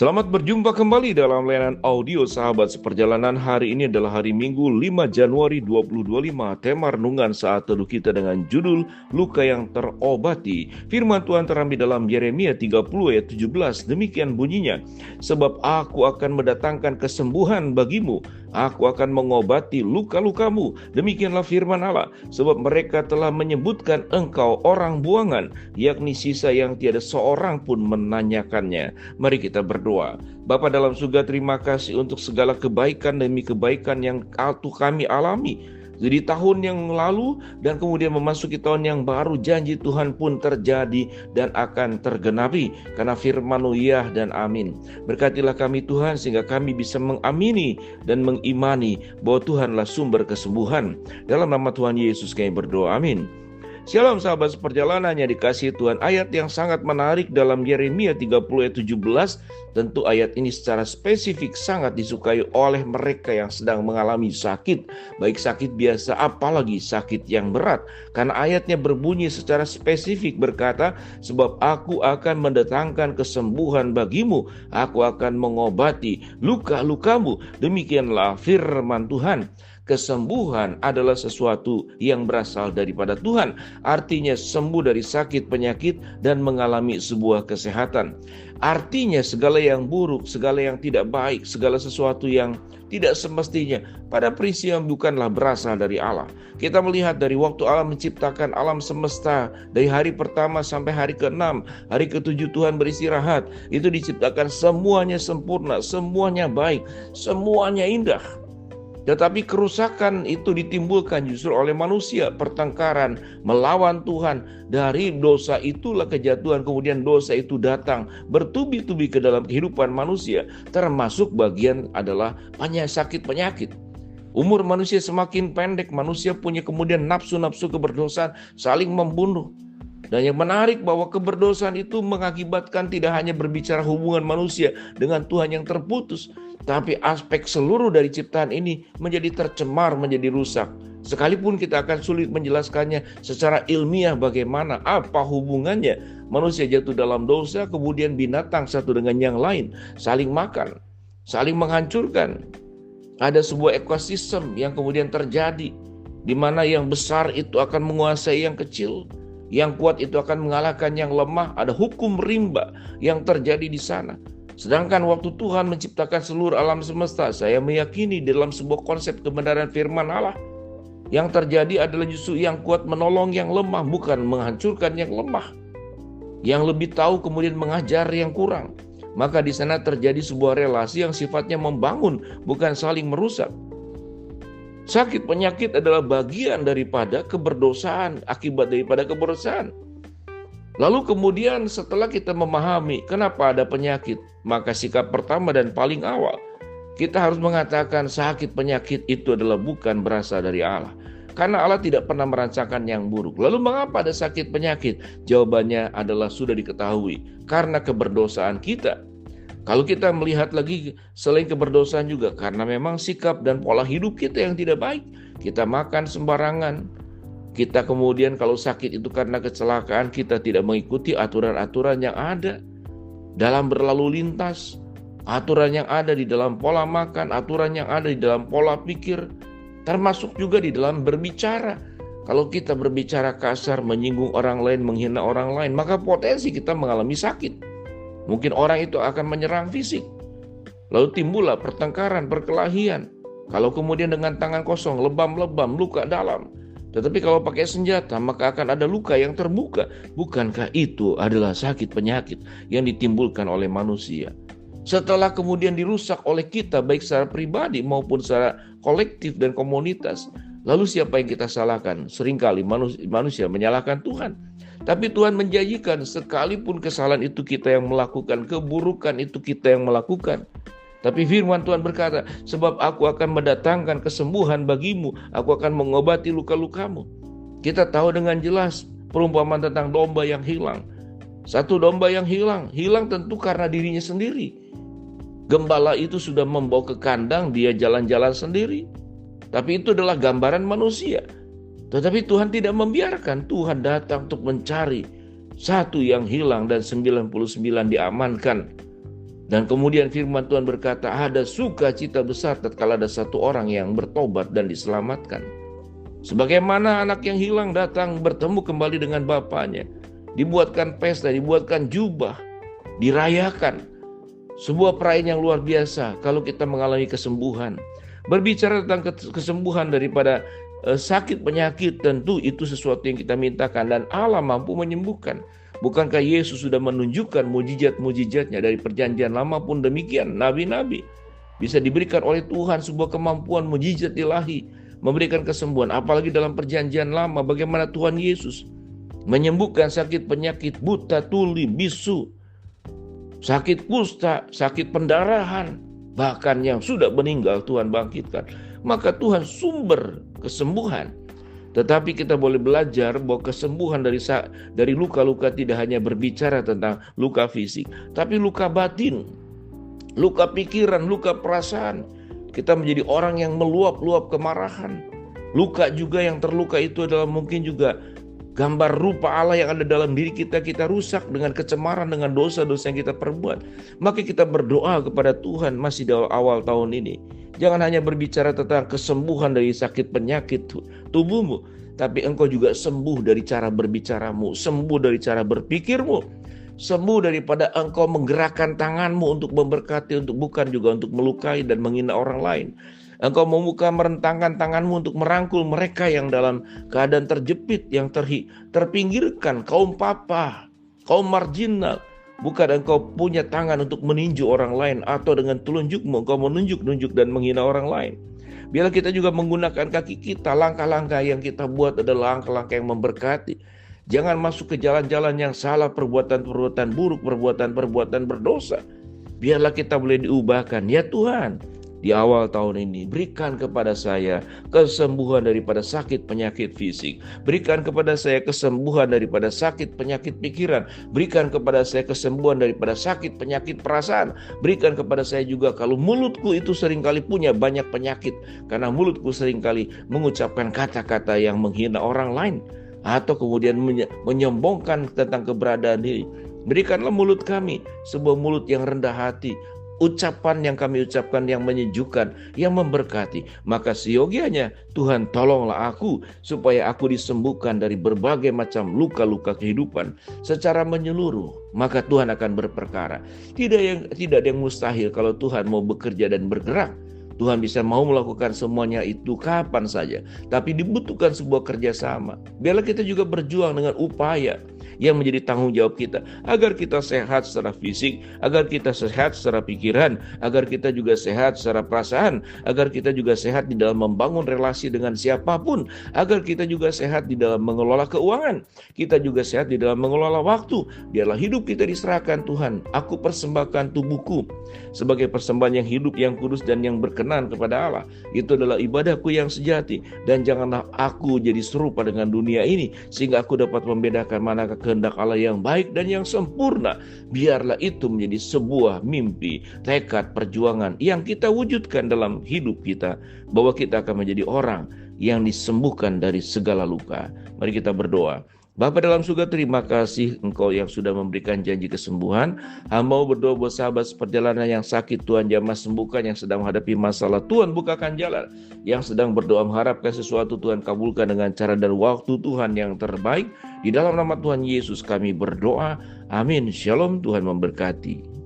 Selamat berjumpa kembali dalam layanan audio Sahabat Seperjalanan. Hari ini adalah hari Minggu 5 Januari 2025. Tema renungan saat teduh kita dengan judul Luka yang terobati. Firman Tuhan terambil dalam Yeremia 30 ayat 17. Demikian bunyinya, sebab aku akan mendatangkan kesembuhan bagimu, aku akan mengobati luka-lukamu. Demikianlah firman Allah, sebab mereka telah menyebutkan engkau orang buangan, yakni sisa yang tiada seorang pun menanyakannya. Mari kita berdoa. Bapa dalam surga, terima kasih untuk segala kebaikan demi kebaikan yang kami alami di tahun yang lalu dan kemudian memasuki tahun yang baru. Janji Tuhan pun terjadi dan akan tergenapi karena firman-Mu ya dan amin. Berkatilah kami Tuhan sehingga kami bisa mengamini dan mengimani bahwa Tuhanlah sumber kesembuhan. Dalam nama Tuhan Yesus kami berdoa, amin. Shalom sahabat seperjalanan yang dikasihi Tuhan. Ayat yang sangat menarik dalam Yeremia 30 ayat 17. Tentu ayat ini secara spesifik sangat disukai oleh mereka yang sedang mengalami sakit, baik sakit biasa apalagi sakit yang berat. Karena ayatnya berbunyi secara spesifik berkata, sebab aku akan mendatangkan kesembuhan bagimu, aku akan mengobati luka-lukamu. Demikianlah firman Tuhan. Kesembuhan adalah sesuatu yang berasal daripada Tuhan. Artinya sembuh dari sakit penyakit dan mengalami sebuah kesehatan. Artinya segala yang buruk, segala yang tidak baik, segala sesuatu yang tidak semestinya pada prinsipnya bukanlah berasal dari Allah. Kita melihat dari waktu Allah menciptakan alam semesta, dari hari pertama sampai hari ke-6, hari ke-7 Tuhan beristirahat. Itu diciptakan semuanya sempurna, semuanya baik, semuanya indah. Tetapi kerusakan itu ditimbulkan justru oleh manusia, pertengkaran, melawan Tuhan. Dari dosa itulah kejatuhan, kemudian dosa itu datang bertubi-tubi ke dalam kehidupan manusia. Termasuk bagian adalah sakit penyakit. Umur manusia semakin pendek, manusia punya kemudian nafsu-nafsu keberdosaan, saling membunuh. Dan yang menarik bahwa keberdosaan itu mengakibatkan tidak hanya berbicara hubungan manusia dengan Tuhan yang terputus, tapi aspek seluruh dari ciptaan ini menjadi tercemar, menjadi rusak. Sekalipun kita akan sulit menjelaskannya secara ilmiah bagaimana, apa hubungannya manusia jatuh dalam dosa, kemudian binatang satu dengan yang lain, saling makan, saling menghancurkan. Ada sebuah ekosistem yang kemudian terjadi, di mana yang besar itu akan menguasai yang kecil, yang kuat itu akan mengalahkan yang lemah. Ada hukum rimba yang terjadi di sana. Sedangkan waktu Tuhan menciptakan seluruh alam semesta, saya meyakini dalam sebuah konsep kebenaran firman Allah, yang terjadi adalah justru yang kuat menolong yang lemah, bukan menghancurkan yang lemah. Yang lebih tahu kemudian mengajar yang kurang. Maka di sana terjadi sebuah relasi yang sifatnya membangun, bukan saling merusak. Sakit penyakit adalah bagian daripada keberdosaan, akibat daripada keberdosaan. Lalu kemudian setelah kita memahami kenapa ada penyakit, maka sikap pertama dan paling awal, kita harus mengatakan sakit penyakit itu adalah bukan berasal dari Allah. Karena Allah tidak pernah merancangkan yang buruk. Lalu mengapa ada sakit penyakit? Jawabannya adalah sudah diketahui, karena keberdosaan kita. Kalau kita melihat lagi selain keberdosaan juga karena memang sikap dan pola hidup kita yang tidak baik. Kita makan sembarangan. Kita kemudian kalau sakit itu karena kecelakaan, kita tidak mengikuti aturan-aturan yang ada dalam berlalu lintas. Aturan yang ada di dalam pola makan, aturan yang ada di dalam pola pikir. Termasuk juga di dalam berbicara. Kalau kita berbicara kasar, menyinggung orang lain, menghina orang lain, maka potensi kita mengalami sakit. Mungkin orang itu akan menyerang fisik. Lalu timbullah pertengkaran, perkelahian. Kalau kemudian dengan tangan kosong, lebam-lebam, luka dalam. Tetapi kalau pakai senjata, maka akan ada luka yang terbuka. Bukankah itu adalah sakit penyakit yang ditimbulkan oleh manusia? Setelah kemudian dirusak oleh kita, baik secara pribadi maupun secara kolektif dan komunitas. Lalu siapa yang kita salahkan? Seringkali manusia menyalahkan Tuhan. Tapi Tuhan menjanjikan sekalipun kesalahan itu kita yang melakukan, keburukan itu kita yang melakukan. Tapi firman Tuhan berkata, sebab aku akan mendatangkan kesembuhan bagimu, aku akan mengobati luka-lukamu. Kita tahu dengan jelas perumpamaan tentang domba yang hilang. Satu domba yang hilang tentu karena dirinya sendiri. Gembala itu sudah membawa ke kandang, dia jalan-jalan sendiri. Tapi itu adalah gambaran manusia. Tetapi Tuhan tidak membiarkan. Tuhan datang untuk mencari satu yang hilang dan 99 diamankan. Dan kemudian firman Tuhan berkata, ada sukacita besar tatkala ada satu orang yang bertobat dan diselamatkan. Sebagaimana anak yang hilang datang bertemu kembali dengan bapaknya, dibuatkan pesta, dibuatkan jubah, dirayakan. Sebuah perayaan yang luar biasa kalau kita mengalami kesembuhan. Berbicara tentang kesembuhan daripada sakit penyakit, tentu itu sesuatu yang kita mintakan dan Allah mampu menyembuhkan. Bukankah Yesus sudah menunjukkan mujizat-mujizatnya dari perjanjian lama pun demikian. Nabi-nabi bisa diberikan oleh Tuhan sebuah kemampuan mujizat ilahi, memberikan kesembuhan. Apalagi dalam perjanjian lama, bagaimana Tuhan Yesus menyembuhkan sakit penyakit, buta, tuli, bisu, sakit kusta, sakit pendarahan, bahkan yang sudah meninggal Tuhan bangkitkan. Maka Tuhan sumber kesembuhan. Tetapi kita boleh belajar bahwa kesembuhan dari luka-luka tidak hanya berbicara tentang luka fisik, tapi luka batin, luka pikiran, luka perasaan. Kita menjadi orang yang meluap-luap kemarahan. Luka juga yang terluka itu adalah mungkin juga gambar rupa Allah yang ada dalam diri kita rusak dengan kecemaran, dengan dosa-dosa yang kita perbuat. Maka kita berdoa kepada Tuhan masih di awal tahun ini. Jangan hanya berbicara tentang kesembuhan dari sakit penyakit tubuhmu, tapi engkau juga sembuh dari cara berbicaramu, sembuh dari cara berpikirmu, sembuh daripada engkau menggerakkan tanganmu untuk memberkati, bukan juga untuk melukai dan menghina orang lain. Engkau membuka merentangkan tanganmu untuk merangkul mereka yang dalam keadaan terjepit, yang terpinggirkan, kaum papa, kaum marginal. Bukan engkau punya tangan untuk meninju orang lain, atau dengan telunjukmu engkau menunjuk-nunjuk dan menghina orang lain. Biarlah kita juga menggunakan kaki kita, langkah-langkah yang kita buat adalah langkah-langkah yang memberkati. Jangan masuk ke jalan-jalan yang salah, perbuatan-perbuatan buruk, perbuatan-perbuatan berdosa. Biarlah kita boleh diubahkan. Ya Tuhan, di awal tahun ini berikan kepada saya kesembuhan daripada sakit penyakit fisik, berikan kepada saya kesembuhan daripada sakit penyakit pikiran, berikan kepada saya kesembuhan daripada sakit penyakit perasaan, berikan kepada saya juga kalau mulutku itu seringkali punya banyak penyakit, karena mulutku seringkali mengucapkan kata-kata yang menghina orang lain atau kemudian menyombongkan tentang keberadaan diri. Berikanlah mulut kami sebuah mulut yang rendah hati, ucapan yang kami ucapkan yang menyejukkan, yang memberkati. Maka seyogianya Tuhan tolonglah aku supaya aku disembuhkan dari berbagai macam luka-luka kehidupan secara menyeluruh. Maka Tuhan akan berperkara. Tidak ada yang mustahil kalau Tuhan mau bekerja dan bergerak. Tuhan bisa mau melakukan semuanya itu kapan saja. Tapi dibutuhkan sebuah kerjasama. Biarlah kita juga berjuang dengan upaya yang menjadi tanggung jawab kita, agar kita sehat secara fisik, agar kita sehat secara pikiran, agar kita juga sehat secara perasaan, agar kita juga sehat di dalam membangun relasi dengan siapapun, agar kita juga sehat di dalam mengelola keuangan, kita juga sehat di dalam mengelola waktu. Biarlah hidup kita diserahkan Tuhan. Aku persembahkan tubuhku sebagai persembahan yang hidup, yang kudus dan yang berkenan kepada Allah. Itu adalah ibadahku yang sejati, dan janganlah aku jadi serupa dengan dunia ini sehingga aku dapat membedakan manakah kehendak Allah yang baik dan yang sempurna. Biarlah itu menjadi sebuah mimpi, tekad, perjuangan yang kita wujudkan dalam hidup kita, bahwa kita akan menjadi orang yang disembuhkan dari segala luka. Mari kita berdoa. Bapa dalam surga, terima kasih Engkau yang sudah memberikan janji kesembuhan. Hamba berdoa buat sahabat seperjalanan yang sakit, Tuhan jamah sembuhkan. Yang sedang menghadapi masalah, Tuhan bukakan jalan. Yang sedang berdoa mengharapkan sesuatu, Tuhan kabulkan dengan cara dan waktu Tuhan yang terbaik. Di dalam nama Tuhan Yesus kami berdoa. Amin. Shalom, Tuhan memberkati.